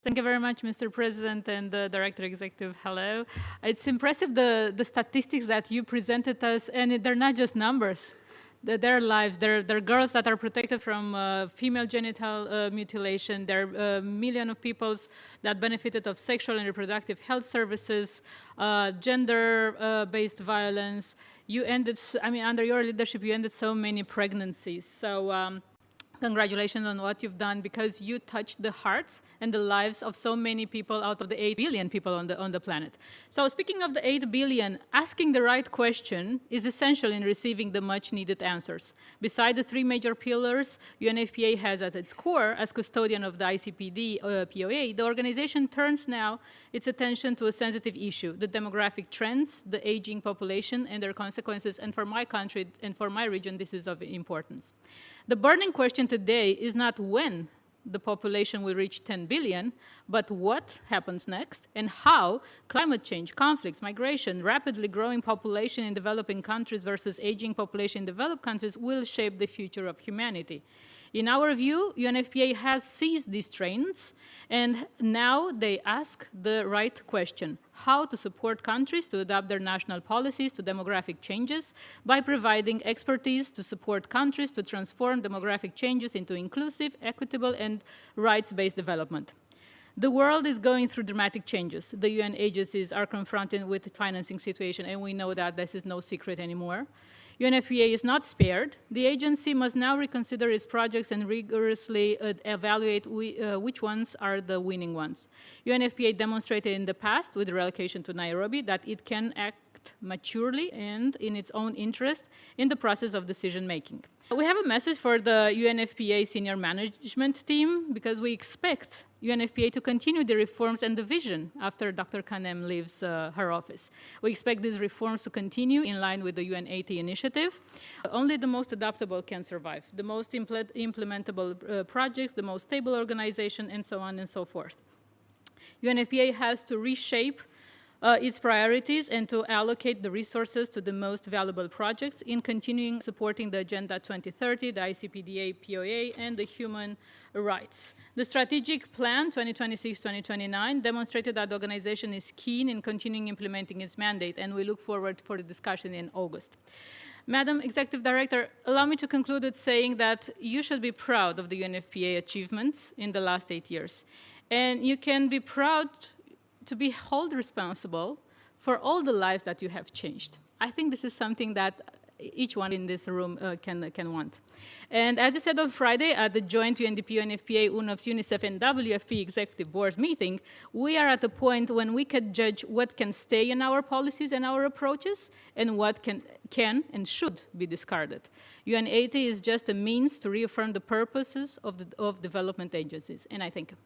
Thank you very much, Mr. President and the Director Executive. Hello. It's impressive the statistics that you presented us, and they're not just numbers. Their lives. They're girls that are protected from female genital mutilation. There are a million of people that benefited of sexual and reproductive health services, gender-based violence. You ended, I mean, under your leadership, you ended so many pregnancies. So congratulations on what you've done, because you touched the hearts and the lives of so many people out of the 8 billion people on the planet. So speaking of the 8 billion, asking the right question is essential in receiving the much needed answers. Beside the 3 major pillars UNFPA has at its core as custodian of the ICPD POA, the organization turns now its attention to a sensitive issue, the demographic trends, the aging population and their consequences. And for my country and for my region, this is of importance. The burning question today is not when the population will reach 10 billion, but what happens next and how climate change, conflicts, migration, rapidly growing population in developing countries versus aging population in developed countries will shape the future of humanity. In our view, UNFPA has seized these trends, and now they ask the right question: how to support countries to adapt their national policies to demographic changes by providing expertise to support countries to transform demographic changes into inclusive, equitable, and rights-based development. The world is going through dramatic changes. The UN agencies are confronted with the financing situation, and we know that this is no secret anymore. UNFPA is not spared. The agency must now reconsider its projects and rigorously evaluate which ones are the winning ones. UNFPA demonstrated in the past with the relocation to Nairobi that it can act maturely and in its own interest in the process of decision making. We have a message for the UNFPA senior management team, because we expect UNFPA to continue the reforms and the vision after Dr. Kanem leaves her office. We expect these reforms to continue in line with the UN80 initiative. Only the most adaptable can survive, the most implementable projects, the most stable organization, and so on and so forth. UNFPA has to reshape its priorities and to allocate the resources to the most valuable projects in continuing supporting the Agenda 2030, the ICPDA POA, and the human rights. The strategic plan 2026-2029 demonstrated that the organization is keen in continuing implementing its mandate, and we look forward for the discussion in August. Madam Executive Director, allow me to conclude with saying that you should be proud of the UNFPA achievements in the last 8 years, and you can be proud to be held responsible for all the lives that you have changed. I think this is something that each one in this room can want. And as you said on Friday at the joint UNDP, UNFPA, UNOPS, UNICEF, and WFP Executive Boards meeting, we are at a point when we can judge what can stay in our policies and our approaches and what can and should be discarded. UN80 is just a means to reaffirm the purposes of development agencies, and I thank you.